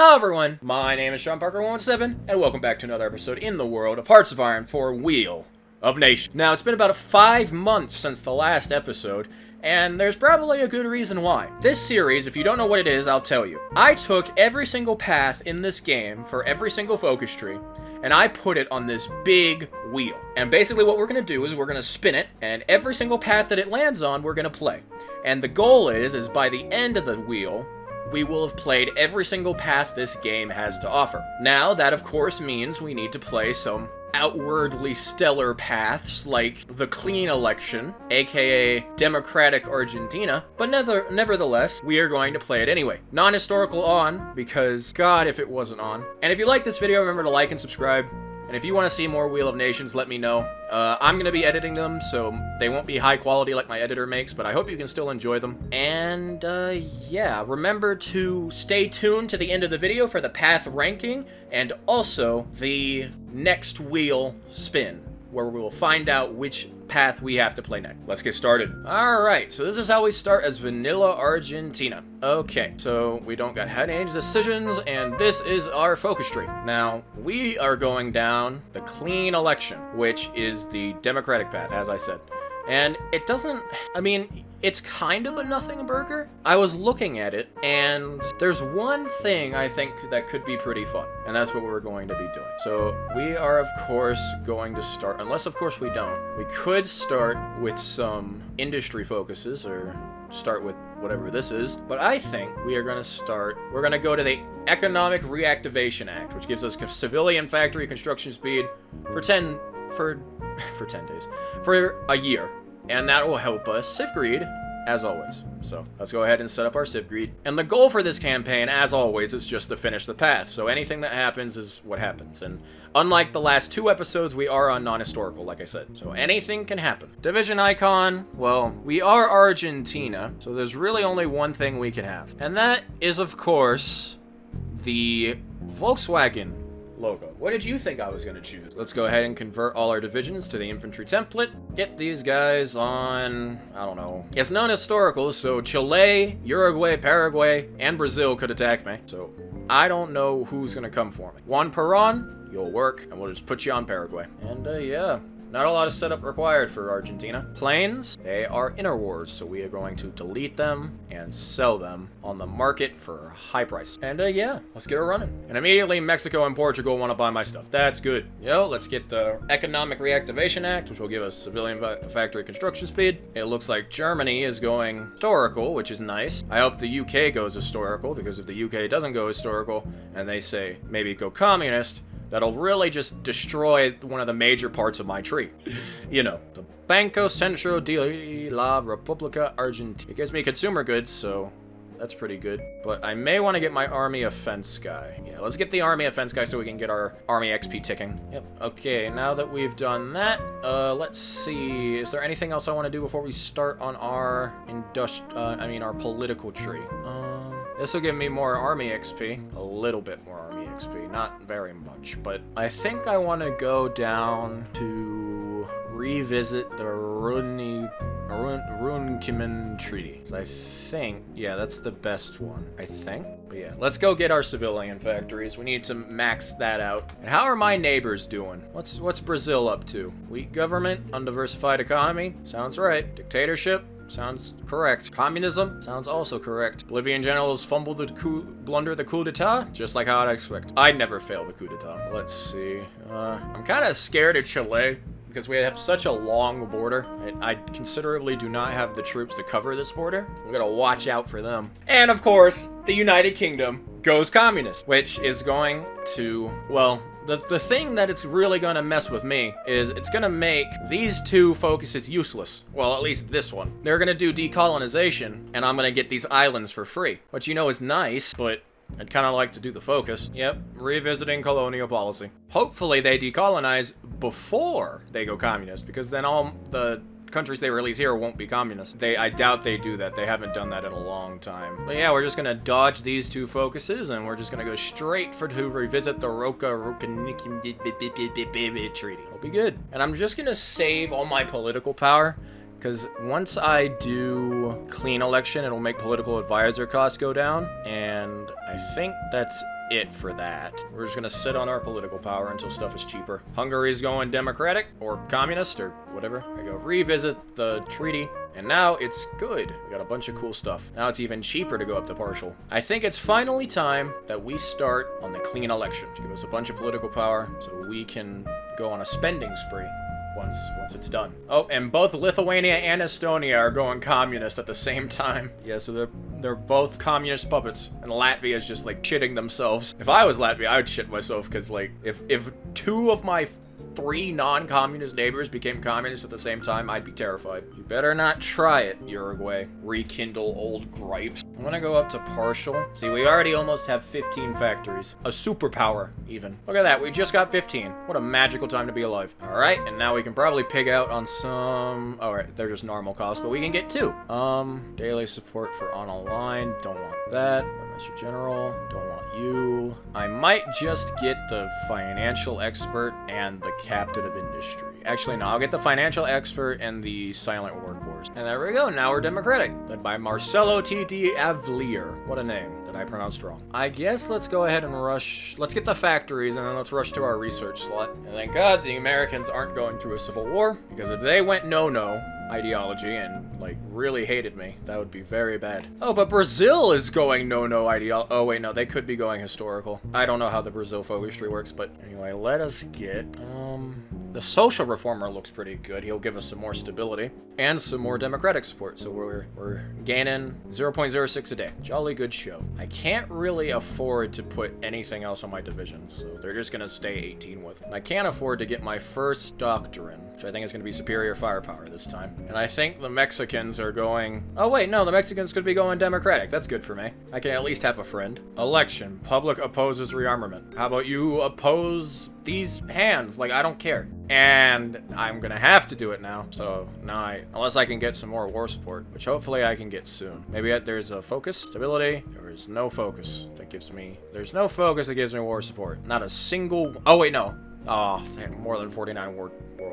Hello everyone, my name is Sean Parker117, and welcome back to another episode in the world of Hearts of Iron for Wheel of Nations. Now, it's been about 5 months since the last episode, and there's probably a good reason why. This series, if you don't know what it is, I'll tell you. I took every single path in this game for every single focus tree, and I put it on this big wheel. And basically what we're going to do is we're going to spin it, and every single path that it lands on, we're going to play. And the goal is by the end of the wheel, we will have played every single path this game has to offer. Now, that of course means we need to play some outwardly stellar paths like the clean election, aka Democratic Argentina, but nevertheless, we are going to play it anyway. Non-historical on, because God, if it wasn't on. And if you like this video, remember to like and subscribe. And if you want to see more Wheel of Nations, let me know. I'm going to be editing them, so they won't be high quality like my editor makes, but I hope you can still enjoy them. And, yeah, remember to stay tuned to the end of the video for the path ranking, and also the next wheel spin, where we will find out which path we have to play next. Let's get started. Alright, so this is how we start as Vanilla Argentina. Okay, so we don't got any decisions, and this is our focus tree. Now, we are going down the clean election, which is the Democratic path, as I said. And it doesn't, I mean, it's kind of a nothing burger. I was looking at it, and there's one thing I think that could be pretty fun, and that's what we're going to be doing. So we are, of course, going to start, unless, of course, we don't. We could start with some industry focuses, or start with whatever this is, but I think we are going to we're going to go to the Economic Reactivation Act, which gives us civilian factory construction speed for 10 days, for a year, and that will help us civ greed, as always. So let's go ahead and set up our civ greed. And the goal for this campaign, as always, is just to finish the path. So anything that happens is what happens. And unlike the last 2 episodes, we are on non-historical, like I said. So anything can happen. Division icon, well, we are Argentina, so there's really only one thing we can have. And that is, of course, the Volkswagen logo. What did you think I was going to choose? Let's go ahead and convert all our divisions to the infantry template. Get these guys on, I don't know. It's non-historical, so Chile, Uruguay, Paraguay, and Brazil could attack me. So I don't know who's going to come for me. Juan Perón, you'll work, and we'll just put you on Paraguay. And yeah. Not a lot of setup required for Argentina. Planes, they are inner wars, so we are going to delete them and sell them on the market for a high price. And yeah, let's get it running. And immediately Mexico and Portugal want to buy my stuff. That's good. Yo, let's get the Economic Reactivation Act, which will give us civilian factory construction speed. It looks like Germany is going historical, which is nice. I hope the UK goes historical, because if the UK doesn't go historical, and they say maybe go communist, that'll really just destroy one of the major parts of my tree. You know, the Banco Centro de la República Argentina. It gives me consumer goods, so that's pretty good. But I may want to get my army offense guy. Yeah, let's get the army offense guy so we can get our army XP ticking. Yep, okay, now that we've done that, let's see. Is there anything else I want to do before we start on our our political tree? This will give me more army XP. A little bit more army XP. Not very much. But I think I want to go down to revisit the Runkimen Treaty. I think, yeah, that's the best one, I think. But yeah, let's go get our civilian factories. We need to max that out. And how are my neighbors doing? What's Brazil up to? Weak government, undiversified economy? Sounds right. Dictatorship? Sounds correct. Communism? Sounds also correct. Bolivian generals blunder the coup d'etat? Just like how I'd expect. I'd never fail the coup d'etat. Let's see. I'm kind of scared of Chile, because we have such a long border. I considerably do not have the troops to cover this border. We gotta watch out for them. And of course, the United Kingdom goes communist, which is going to, well, the thing that it's really going to mess with me is it's going to make these 2 focuses useless. Well, at least this one. They're going to do decolonization, and I'm going to get these islands for free. Which, you know, is nice, but I'd kind of like to do the focus. Yep, revisiting colonial policy. Hopefully they decolonize before they go communist, because then all the countries they release here won't be communist. I doubt they do that. They haven't done that in a long time. But yeah, we're just gonna dodge these 2 focuses, and we're just gonna go straight to revisit the Roka Treaty. It'll be good. And I'm just gonna save all my political power, because once I do clean election, it'll make political advisor costs go down, and I think that's it for that. We're just gonna sit on our political power until stuff is cheaper. Hungary's going democratic or communist or whatever. I go revisit the treaty. And now it's good. We got a bunch of cool stuff. Now it's even cheaper to go up to partial. I think it's finally time that we start on the clean election to give us a bunch of political power so we can go on a spending spree once it's done. Oh, and both Lithuania and Estonia are going communist at the same time. Yeah, so they're both communist puppets, and Latvia is just like shitting themselves. If I was Latvia, I would shit myself, because like if two of my 3 non-communist neighbors became communists at the same time, I'd be terrified. You better not try it, Uruguay. Rekindle old gripes. I'm gonna go up to partial. See, we already almost have 15 factories. A superpower, even. Look at that, we just got 15. What a magical time to be alive. Alright, and now we can probably pig out on some... Alright, they're just normal costs, but we can get 2. Daily support for on a line. Don't want that. Mr. General, don't want you. I might just get the financial expert and the captain of industry. Actually, no, I'll get the financial expert and the silent workhorse. And there we go, now we're democratic. Led by Marcelo T.D. Avlier. What a name that I pronounced wrong. I guess let's go ahead and rush. Let's get the factories and then let's rush to our research slot. And thank God the Americans aren't going through a civil war, because if they went no-no ideology and like really hated me, that would be very bad. Oh, but Brazil is going no ideology. Oh wait, no, they could be going historical. I don't know how the Brazil focus tree works, but anyway, let us get the social reformer looks pretty good. He'll give us some more stability and some more democratic support, so we're gaining 0.06 a day. Jolly good show. I can't really afford to put anything else on my divisions, so they're just gonna stay 18 with. And I can't afford to get my first doctrine, which I think is gonna be superior firepower this time. And I think the Mexicans are going... Oh wait, no, the Mexicans could be going democratic. That's good for me. I can at least have a friend. Election. Public opposes rearmament. How about you oppose these hands? Like, I don't care. And I'm gonna have to do it now. So now unless I can get some more war support, which hopefully I can get soon. Maybe there's a focus, stability. There is no focus that gives me... There's no focus that gives me war support. Not a single... Oh wait, no. Oh, more than 49 world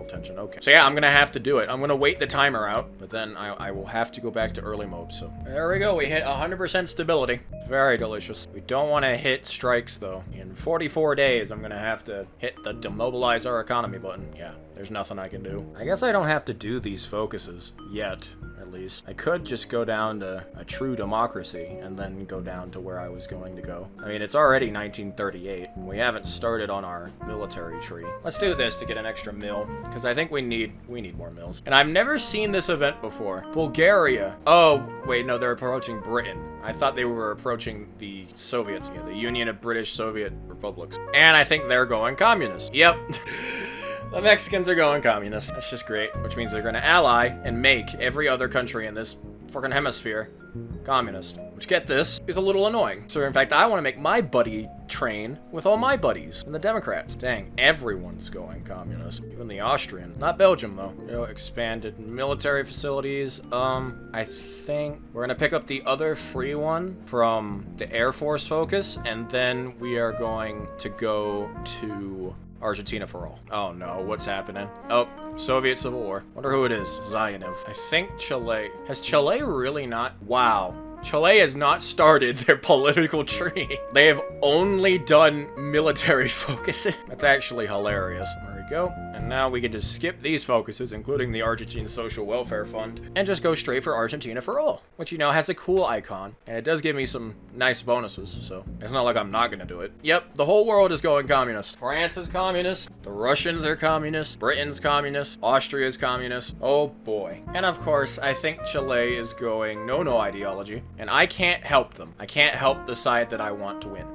tension. Okay. So yeah, I'm gonna have to do it. I'm gonna wait the timer out, but then I will have to go back to early mode. So there we go. We hit 100% stability. Very delicious. We don't want to hit strikes though. In 44 days, I'm gonna have to hit the demobilize our economy button. Yeah, there's nothing I can do. I guess I don't have to do these focuses yet. At least. I could just go down to a true democracy and then go down to where I was going to go. I mean, it's already 1938. And we haven't started on our military tree. Let's do this to get an extra mill, because I think we need more mills. And I've never seen this event before. Bulgaria. Oh, wait, no, they're approaching Britain. I thought they were approaching the Soviets. Yeah, the Union of British Soviet Republics. And I think they're going communist. Yep. The Mexicans are going communist. That's just great, which means they're going to ally and make every other country in this fucking hemisphere communist. Which, get this, is a little annoying. So in fact, I want to make my buddy train with all my buddies and the Democrats. Dang, everyone's going communist. Even the Austrian. Not Belgium, though. You know, expanded military facilities. I think we're going to pick up the other free one from the Air Force focus, and then we are going to go to Argentina for all. Oh no, what's happening? Oh, Soviet Civil War. Wonder who it is. Zayanov. I think Chile. Has Chile really not? Wow. Chile has not started their political tree. They have only done military focuses. That's actually hilarious. There we go. And now we can just skip these focuses, including the Argentine Social Welfare Fund, and just go straight for Argentina for all, which, you know, has a cool icon, and it does give me some nice bonuses, so it's not like I'm not gonna do it. Yep, the whole world is going communist. France is communist, the Russians are communist, Britain's communist, Austria's communist. Oh boy. And of course, I think Chile is going no ideology, and I can't help them. I can't help the side that I want to win.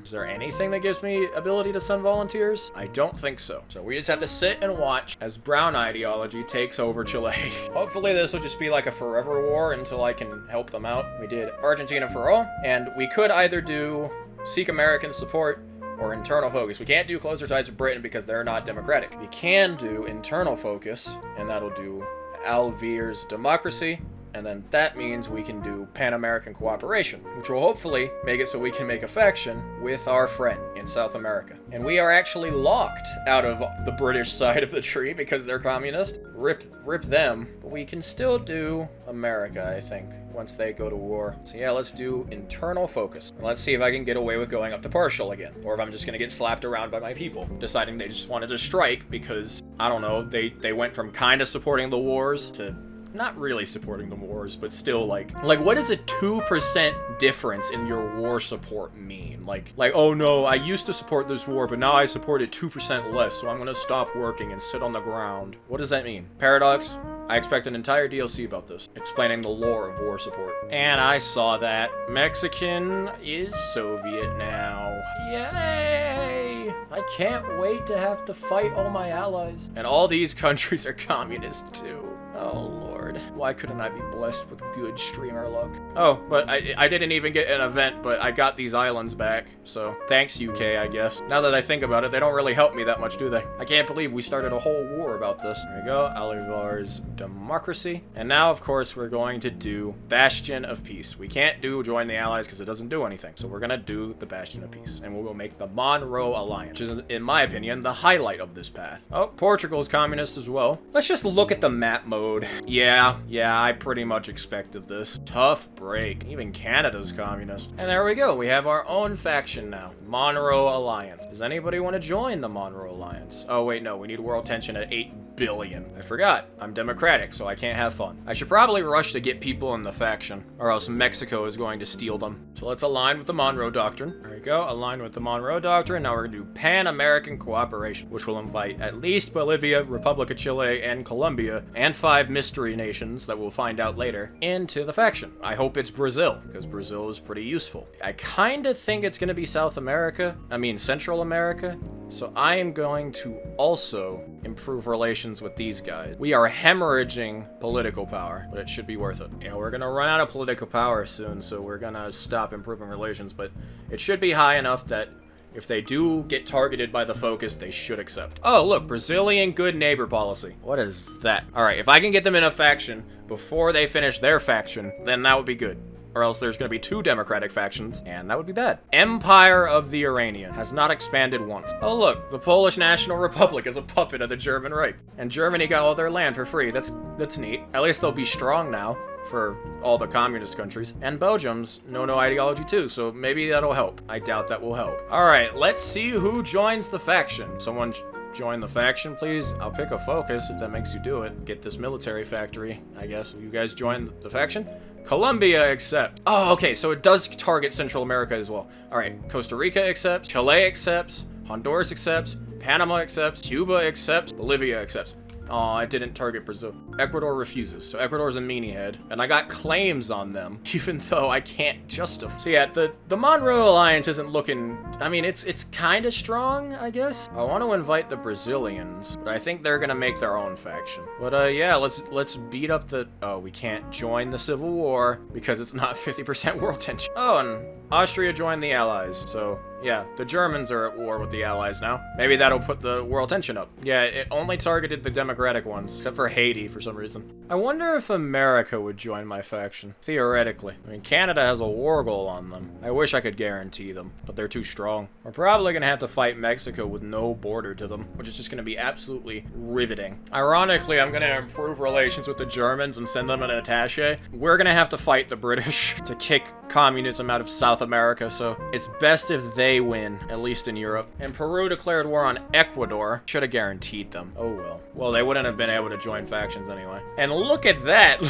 Is there anything that gives me ability to send volunteers? I don't think so. So we just have to sit and watch as brown ideology takes over Chile. Hopefully this will just be like a forever war until I can help them out. We did Argentina for all, and we could either do seek American support or internal focus. We can't do closer ties with Britain because they're not democratic. We can do internal focus, and that'll do Alvear's democracy, and then that means we can do Pan-American cooperation, which will hopefully make it so we can make affection with our friend in South America. And we are actually locked out of the British side of the tree because they're communist. Rip them. But we can still do America, I think, once they go to war. So yeah, let's do internal focus. And let's see if I can get away with going up to partial again. Or if I'm just gonna get slapped around by my people, deciding they just wanted to strike because, I don't know, they went from kind of supporting the wars to not really supporting the wars, but still like what does a 2% difference in your war support mean? Like, oh no, I used to support this war, but now I support it 2% less, so I'm gonna stop working and sit on the ground. What does that mean? Paradox? I expect an entire DLC about this, explaining the lore of war support. And I saw that Mexican is Soviet now. Yay! I can't wait to have to fight all my allies. And all these countries are communist too. Oh lord. Why couldn't I be blessed with good streamer luck? Oh, but I didn't even get an event, but I got these islands back. So, thanks UK, I guess. Now that I think about it, they don't really help me that much, do they? I can't believe we started a whole war about this. There we go, Alivar's democracy. And now, of course, we're going to do Bastion of Peace. We can't do Join the Allies because it doesn't do anything. So we're gonna do the Bastion of Peace. And we will make the Monroe Alliance, which is, in my opinion, the highlight of this path. Oh, Portugal's communist as well. Let's just look at the map mode. Yeah, I pretty much expected this. Tough break. Even Canada's communist. And there we go. We have our own faction now. Monroe Alliance. Does anybody want to join the Monroe Alliance? Oh, wait, no. We need world tension at 8 billion. I forgot. I'm democratic, so I can't have fun. I should probably rush to get people in the faction, or else Mexico is going to steal them. So let's align with the Monroe Doctrine. There we go. Align with the Monroe Doctrine. Now we're going to do Pan-American cooperation, which will invite at least Bolivia, Republic of Chile, and Colombia, and 5 mystery nations that we'll find out later, into the faction. I hope it's Brazil, because Brazil is pretty useful. I kind of think it's going to be South America. I mean, Central America. So I am going to also improve relations with these guys. We are hemorrhaging political power, but it should be worth it. You know, we're gonna run out of political power soon, so we're gonna stop improving relations, but it should be high enough that if they do get targeted by the focus, they should accept. Oh, look, Brazilian good neighbor policy. What is that? All right, if I can get them in a faction before they finish their faction, then that would be good. Or else there's going to be 2 democratic factions, and that would be bad. Empire of the Iranian has not expanded once. Oh look, the Polish National Republic is a puppet of the German Reich. And Germany got all their land for free. That's neat. At least they'll be strong now for all the communist countries. And Belgium's no ideology too, so maybe that'll help. I doubt that will help. Alright, let's see who joins the faction. Someone join the faction, please. I'll pick a focus if that makes you do it. Get this military factory, I guess. You guys join the faction? Colombia accept. Oh, okay, so it does target Central America as well. All right, Costa Rica accepts, Chile accepts, Honduras accepts, Panama accepts, Cuba accepts, Bolivia accepts. Oh, I didn't target Brazil. Ecuador refuses. So Ecuador's a meanie head. And I got claims on them, even though I can't justify. So yeah, the Monroe Alliance isn't looking... I mean, it's kind of strong, I guess. I want to invite the Brazilians, but I think they're going to make their own faction. But yeah, let's beat up the... Oh, we can't join the Civil War because it's not 50% world tension. Oh, and Austria joined the Allies, so... Yeah, the Germans are at war with the Allies now. Maybe that'll put the world tension up. Yeah, it only targeted the democratic ones, except for Haiti for some reason. I wonder if America would join my faction. Theoretically. I mean, Canada has a war goal on them. I wish I could guarantee them, but they're too strong. We're probably gonna have to fight Mexico with no border to them, which is just gonna be absolutely riveting. Ironically, I'm gonna improve relations with the Germans and send them an attaché. We're gonna have to fight the British to kick communism out of South America, so it's best if they win, at least in Europe. And Peru declared war on Ecuador. Should have guaranteed them. Oh well. Well, they wouldn't have been able to join factions anyway. And look at that!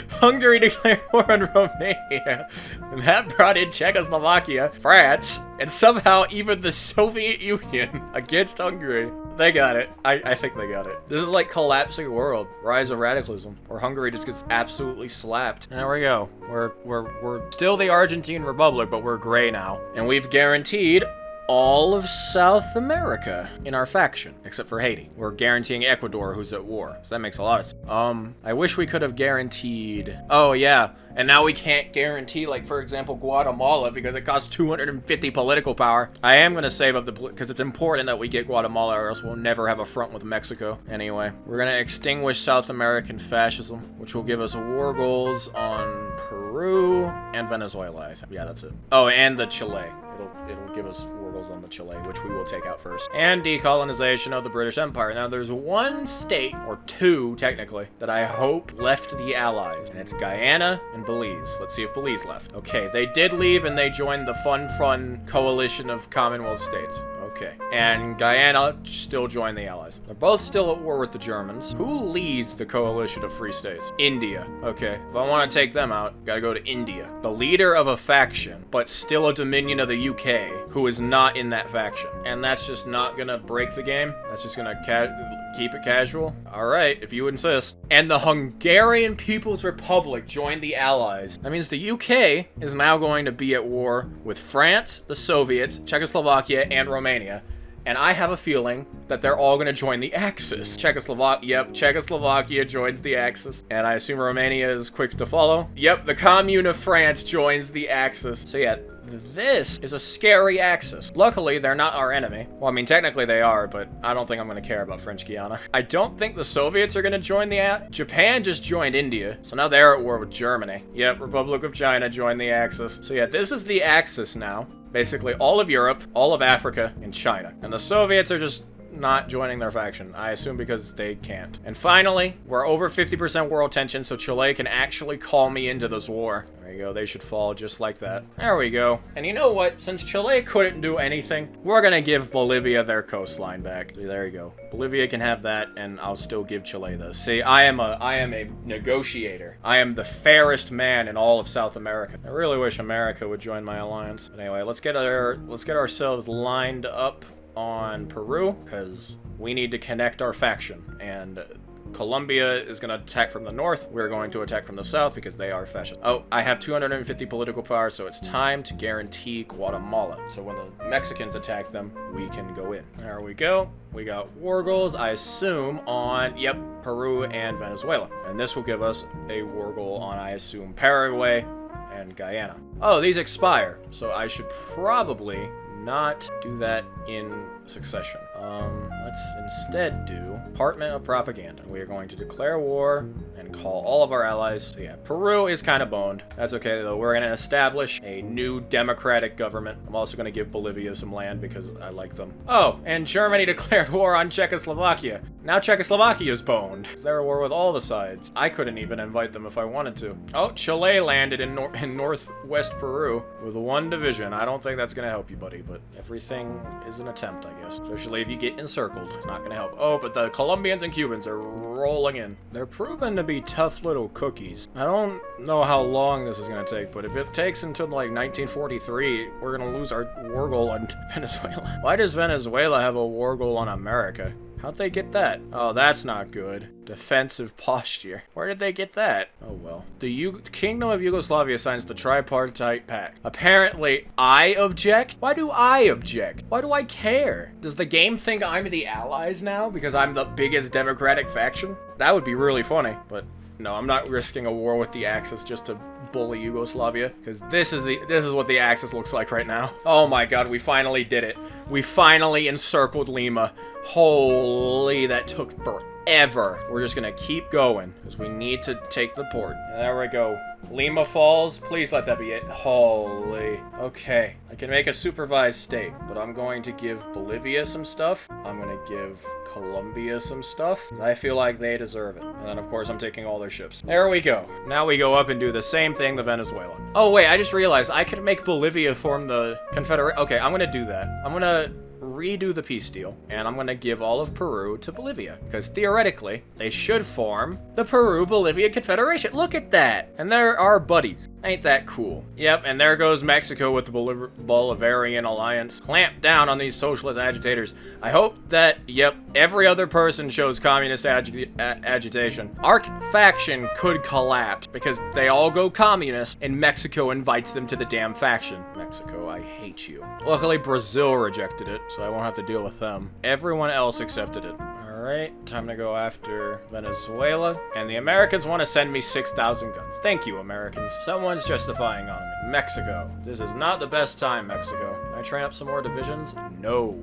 Hungary declared war on Romania. And that brought in Czechoslovakia, France, and somehow even the Soviet Union against Hungary. They got it. I think they got it. This is like collapsing world. Rise of radicalism. Where Hungary just gets absolutely slapped. There we go. We're still the Argentine Republic, but we're gray now. And we've guaranteed all of South America in our faction, except for Haiti. We're guaranteeing Ecuador, who's at war. So that makes a lot of sense. I wish we could have guaranteed... Oh, yeah. And now we can't guarantee, like, for example, Guatemala, because it costs 250 political power. I am going to save up the... because it's important that we get Guatemala, or else we'll never have a front with Mexico. Anyway, we're going to extinguish South American fascism, which will give us war goals on Peru and Venezuela, I think. Yeah, that's it. Oh, and the Chile. it'll give us wargals on the Chile, which we will take out first. And decolonization of the British Empire. Now, there's one state, or two technically, that I hope left the Allies, and it's Guyana and Belize. Let's see if Belize left. Okay, they did leave, and they joined the fun coalition of Commonwealth states. Okay. And Guyana still joined the Allies. They're both still at war with the Germans. Who leads the coalition of free states? India. Okay. If I want to take them out, gotta go to India. The leader of a faction, but still a dominion of the UK, who is not in that faction. And that's just not gonna break the game. That's just gonna keep it casual. Alright, if you insist. And the Hungarian People's Republic joined the Allies. That means the UK is now going to be at war with France, the Soviets, Czechoslovakia, and Romania. And I have a feeling that they're all going to join the Axis. Czechoslovakia joins the Axis. And I assume Romania is quick to follow. Yep, the Commune of France joins the Axis. So yeah, this is a scary Axis. Luckily, they're not our enemy. Well, I mean, technically they are, but I don't think I'm going to care about French Guiana. I don't think the Soviets are going to join the Japan just joined India, so now they're at war with Germany. Yep, Republic of China joined the Axis. So yeah, this is the Axis now. Basically, all of Europe, all of Africa, and China. And the Soviets are just not joining their faction. I assume because they can't. And finally, we're over 50% world tension, so Chile can actually call me into this war. There you go, they should fall just like that. There we go. And you know what? Since Chile couldn't do anything, we're gonna give Bolivia their coastline back. See, there you go. Bolivia can have that, and I'll still give Chile this. See, I am a negotiator. I am the fairest man in all of South America. I really wish America would join my alliance. But anyway, let's get ourselves lined up on Peru, because we need to connect our faction, and Colombia is going to attack from the north. We're going to attack from the south because they are fascist. Oh, I have 250 political power, so it's time to guarantee Guatemala. So when the Mexicans attack them, we can go in. There we go. We got war goals, I assume, on, yep, Peru and Venezuela. And this will give us a war goal on, I assume, Paraguay and Guyana. Oh, these expire, so I should probably not do that in succession. Let's instead do Department of Propaganda. We are going to declare war and call all of our allies. So yeah, Peru is kind of boned. That's okay though. We're going to establish a new democratic government. I'm also going to give Bolivia some land because I like them. Oh, and Germany declared war on Czechoslovakia. Now Czechoslovakia is boned. They're at war with all the sides. I couldn't even invite them if I wanted to. Oh, Chile landed in northwest Peru with one division. I don't think that's going to help you, buddy, but everything is an attempt, I guess. Especially if you get encircled. It's not going to help. Oh, but the Colombians and Cubans are rolling in. They're proven to be tough little cookies. I don't know how long this is going to take, but if it takes until like 1943, we're going to lose our war goal on Venezuela. Why does Venezuela have a war goal on America? How'd they get that? Oh, that's not good. Defensive posture. Where did they get that? Oh well. The Kingdom of Yugoslavia signs the tripartite pact. Apparently, I object? Why do I object? Why do I care? Does the game think I'm the Allies now because I'm the biggest democratic faction? That would be really funny, but no, I'm not risking a war with the Axis just to bully Yugoslavia, because this is what the Axis looks like right now. Oh my god, we finally did it. We finally encircled Lima. Holy, that took forever. We're just gonna keep going, because we need to take the port. There we go. Lima falls. Please let that be it. Holy. Okay. I can make a supervised state, but I'm going to give Bolivia some stuff. I'm going to give Colombia some stuff. I feel like they deserve it. And then, of course, I'm taking all their ships. There we go. Now we go up and do the same thing to Venezuela. Oh, wait. I just realized I could make Bolivia form the Confederate. Okay, I'm going to do that. I'm going to redo the peace deal, and I'm going to give all of Peru to Bolivia, because theoretically, they should form the Peru-Bolivia Confederation. Look at that! And they're our buddies. Ain't that cool? Yep, and there goes Mexico with the Bolivarian Alliance. Clamp down on these socialist agitators. I hope that, yep, every other person shows communist agitation. Our faction could collapse, because they all go communist, and Mexico invites them to the damn faction. Mexico, I hate you. Luckily, Brazil rejected it, so I won't have to deal with them. Everyone else accepted it. Alright, time to go after Venezuela. And the Americans want to send me 6,000 guns. Thank you, Americans. Someone's justifying on me. Mexico. This is not the best time, Mexico. Can I train up some more divisions? No.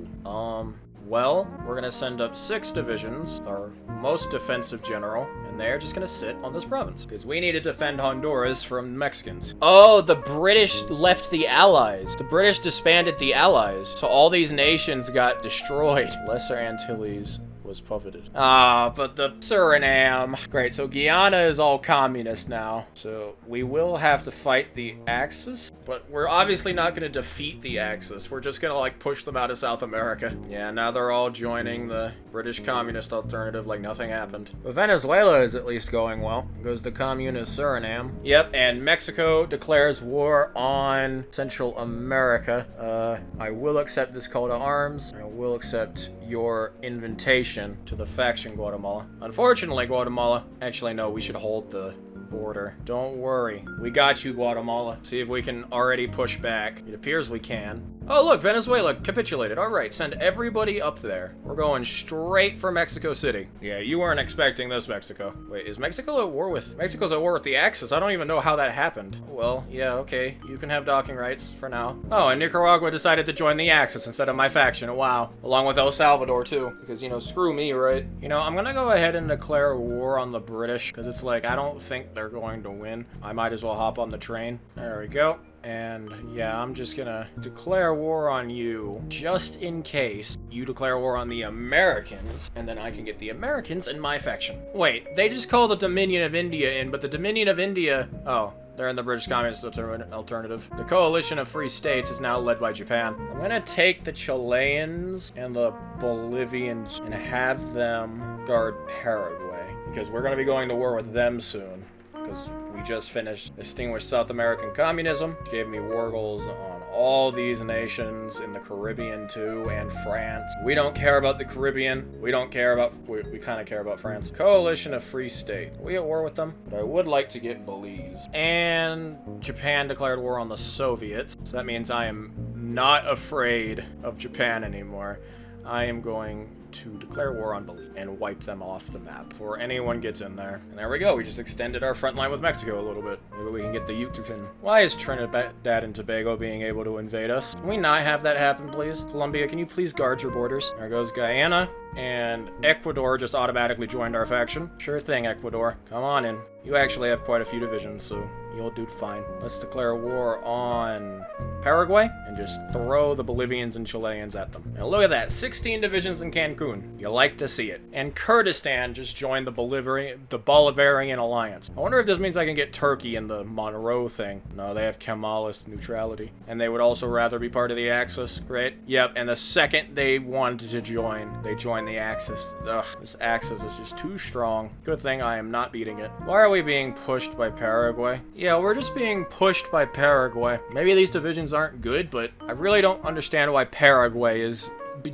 Well, we're gonna send up 6 divisions, our most defensive general, and they're just gonna sit on this province. Because we need to defend Honduras from the Mexicans. Oh, the British left the Allies. The British disbanded the Allies. So all these nations got destroyed. Lesser Antilles was puppeted. But the Suriname. Great, so Guyana is all communist now. So we will have to fight the Axis, but we're obviously not going to defeat the Axis. We're just going to, like, push them out of South America. Yeah, now they're all joining the British communist alternative like nothing happened. But Venezuela is at least going well. Goes the communist Suriname. Yep, and Mexico declares war on Central America. I will accept this call to arms. I will accept your invitation to the faction, Guatemala. Unfortunately, Guatemala... Actually, no, we should hold the border. Don't worry. We got you, Guatemala. See if we can already push back. It appears we can. Oh, look, Venezuela capitulated. All right, send everybody up there. We're going straight for Mexico City. Yeah, you weren't expecting this, Mexico. Wait, is Mexico at war with... Mexico's at war with the Axis. I don't even know how that happened. Well, yeah, okay. You can have docking rights for now. Oh, and Nicaragua decided to join the Axis instead of my faction. Wow. Along with El Salvador, too. Because, you know, screw me, right? You know, I'm gonna go ahead and declare war on the British. Because it's like, I don't think they're going to win. I might as well hop on the train. There we go. And yeah, I'm just gonna declare war on you just in case you declare war on the Americans, and then I can get the Americans in my faction. Wait, they just call the Dominion of India in, but the Dominion of India... Oh, they're in the British Communist Alternative. The Coalition of Free States is now led by Japan. I'm gonna take the Chileans and the Bolivians and have them guard Paraguay, because we're gonna be going to war with them soon. Because we just finished Distinguished South American Communism, which gave me war goals on all these nations in the Caribbean too, and France. We don't care about the Caribbean. We don't care about... We kind of care about France. Coalition of Free States. Are we at war with them? But I would like to get Belize. And Japan declared war on the Soviets. So that means I am not afraid of Japan anymore. I am going to declare war on Belize and wipe them off the map before anyone gets in there. And there we go. We just extended our front line with Mexico a little bit. Maybe we can get the Yucatan. Why is Trinidad and Tobago being able to invade us? Can we not have that happen, please? Colombia, can you please guard your borders? There goes Guyana. And Ecuador just automatically joined our faction. Sure thing, Ecuador. Come on in. You actually have quite a few divisions, so you'll do fine. Let's declare war on Paraguay and just throw the Bolivians and Chileans at them. Now look at that, 16 divisions in Cancun. You like to see it. And Kurdistan just joined the Bolivarian Alliance. I wonder if this means I can get Turkey in the Monroe thing. No, they have Kemalist neutrality. And they would also rather be part of the Axis. Great. Yep, and the second they wanted to join, they joined the Axis. Ugh, this Axis is just too strong. Good thing I am not beating it. Why are we being pushed by Paraguay? Yeah, we're just being pushed by Paraguay. Maybe these divisions aren't good, but I really don't understand why Paraguay is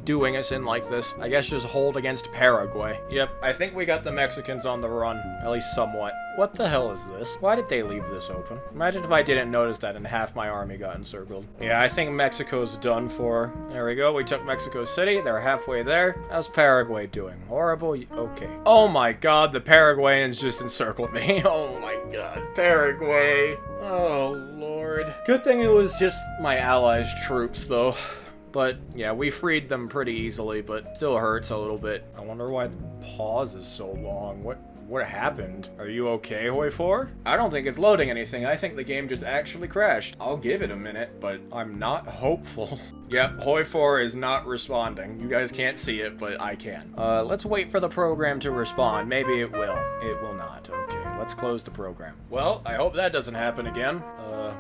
doing us in like this. I guess just hold against Paraguay. Yep, I think we got the Mexicans on the run, at least somewhat. What the hell is this? Why did they leave this open? Imagine if I didn't notice that and half my army got encircled. Yeah, I think Mexico's done for. There we go, we took Mexico City, they're halfway there. How's Paraguay doing? Horrible? Okay. Oh my god, the Paraguayans just encircled me. Oh my god, Paraguay. Oh lord. Good thing it was just my allies' troops though. But, yeah, we freed them pretty easily, but still hurts a little bit. I wonder why the pause is so long. What happened? Are you okay, HOI4? I don't think it's loading anything. I think the game just actually crashed. I'll give it a minute, but I'm not hopeful. Yep, HOI4 is not responding. You guys can't see it, but I can. Let's wait for the program to respond. Maybe it will. It will not. Okay, let's close the program. Well, I hope that doesn't happen again.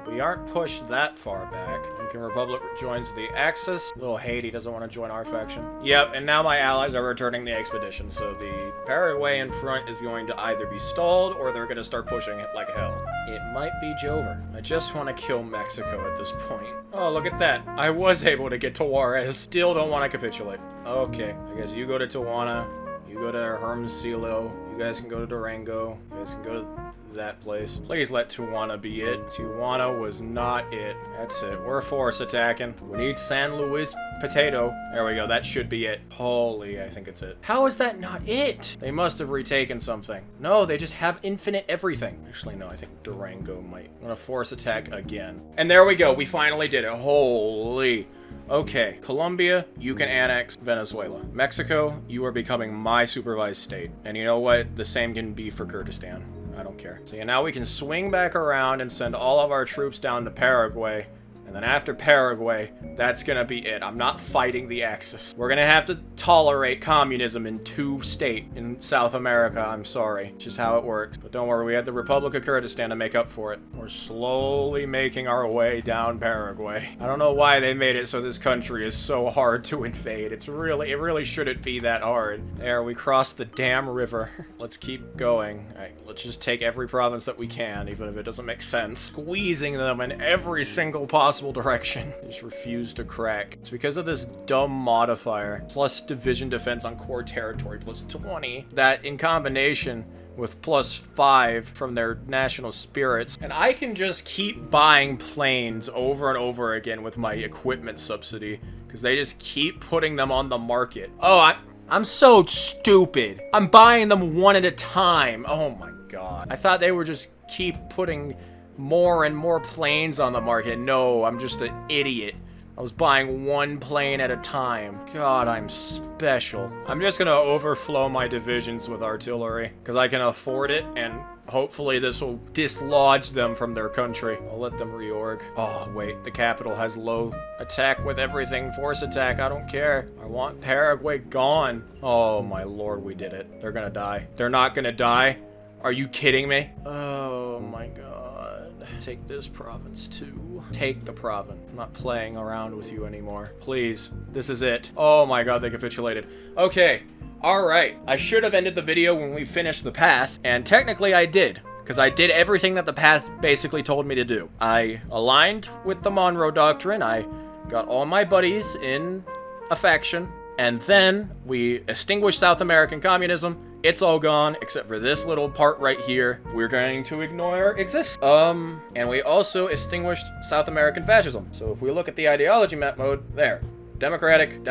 We aren't pushed that far back. Dominican Republic joins the Axis. Little Haiti doesn't want to join our faction. Yep, and now my allies are returning the expedition, so the Paraguayan front is going to either be stalled or they're going to start pushing it like hell. It might be Jover. I just want to kill Mexico at this point. Oh, look at that. I was able to get to Juarez. Still don't want to capitulate. Okay, I guess you go to Tijuana. You go to Hermosillo. You guys can go to Durango. You guys can go to that place. Please let Tijuana be it. Tijuana was not it. That's it. We're force attacking. We need San Luis Potato. There we go. That should be it. Holy, I think it's it. How is that not it? They must have retaken something. No, they just have infinite everything. Actually, no, I think Durango might. I'm gonna force attack again. And there we go. We finally did it. Holy. Okay, Colombia, you can annex Venezuela. Mexico, you are becoming my supervised state. And you know what? The same can be for Kurdistan. I don't care. So yeah, now we can swing back around and send all of our troops down to Paraguay. And then after Paraguay, that's gonna be it. I'm not fighting the Axis. We're gonna have to tolerate communism in 2 states in South America. I'm sorry. It's just how it works. But don't worry, we have the Republic of Kurdistan to make up for it. We're slowly making our way down Paraguay. I don't know why they made it so this country is so hard to invade. It really shouldn't be that hard. There, we crossed the damn river. Let's keep going. All right, let's just take every province that we can, even if it doesn't make sense. Squeezing them in every single possible direction. They just refuse to crack. It's because of this dumb modifier, plus division defense on core territory, plus 20, that in combination with plus 5 from their national spirits. And I can just keep buying planes over and over again with my equipment subsidy, because they just keep putting them on the market. Oh, I'm so stupid. I'm buying them one at a time. Oh my god. I thought they were just keep putting more and more planes on the market. No, I'm just an idiot. I was buying 1 plane at a time. God, I'm special. I'm just gonna overflow my divisions with artillery, because I can afford it, and hopefully this will dislodge them from their country. I'll let them reorg. Oh, wait, the capital has low attack with everything. Force attack, I don't care. I want Paraguay gone. Oh my lord, we did it. They're gonna die. They're not gonna die? Are you kidding me? Oh my god. Take this province too. Take the province. I'm not playing around with you anymore. Please. This is it. Oh my god, they capitulated. Okay. Alright. I should have ended the video when we finished the path, and technically I did, because I did everything that the path basically told me to do. I aligned with the Monroe Doctrine. I got all my buddies in a faction, and then we extinguished South American communism. It's all gone, except for this little part right here. We're going to ignore exists. And we also extinguished South American fascism. So if we look at the ideology map mode, there. Democratic,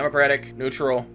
neutral.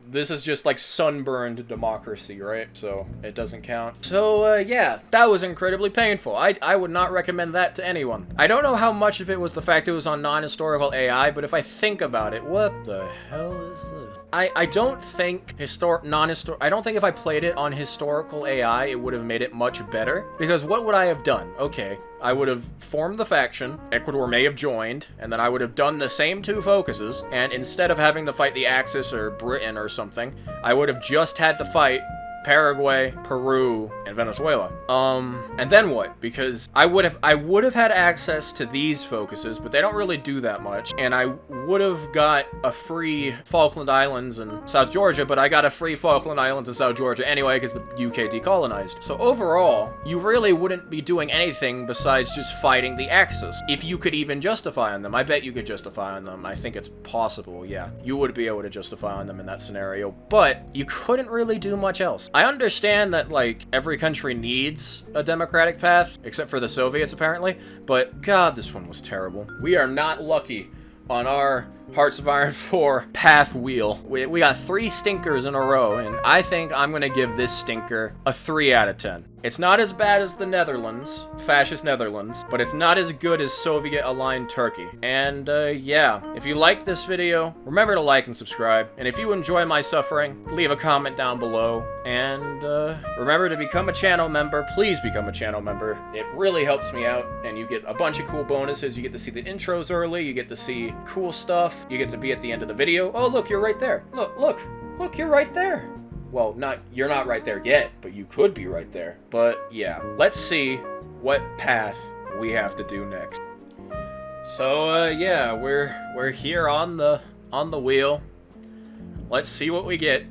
This is just like sunburned democracy, right? So it doesn't count. So yeah, that was incredibly painful. I would not recommend that to anyone. I don't know how much of it was the fact it was on non-historical AI, but if I think about it, what the hell is this? I don't think I don't think if I played it on historical AI, it would have made it much better. Because what would I have done? Okay, I would have formed the faction, Ecuador may have joined, and then I would have done the same 2 focuses, and instead of having to fight the Axis or Britain or something, I would have just had to fight Paraguay, Peru, and Venezuela. And then what? Because I would have had access to these focuses, but they don't really do that much. And I would have got a free Falkland Islands and South Georgia, but I got a free Falkland Islands and South Georgia anyway because the UK decolonized. So overall, you really wouldn't be doing anything besides just fighting the Axis. If you could even justify on them. I bet you could justify on them. I think it's possible, yeah. You would be able to justify on them in that scenario, but you couldn't really do much else. I understand that, like, every country needs a democratic path, except for the Soviets, apparently, but god, this one was terrible. We are not lucky on our Hearts of Iron 4 path wheel. We got 3 stinkers in a row, and I think I'm gonna give this stinker a 3 out of 10. It's not as bad as the Netherlands, fascist Netherlands, but it's not as good as Soviet-aligned Turkey. And, yeah, if you like this video, remember to like and subscribe. And if you enjoy my suffering, leave a comment down below. And, remember to become a channel member. Please become a channel member. It really helps me out, and you get a bunch of cool bonuses. You get to see the intros early, you get to see cool stuff, you get to be at the end of the video. Oh, look, you're right there. Look, you're right there. Well, you're not right there yet, but you could be right there. But yeah, let's see what path we have to do next. So yeah, we're here on the wheel. Let's see what we get.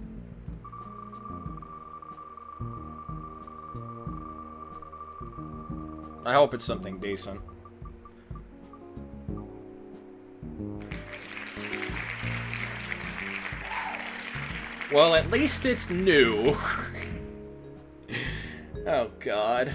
I hope it's something decent. Well, at least it's new. Oh, God.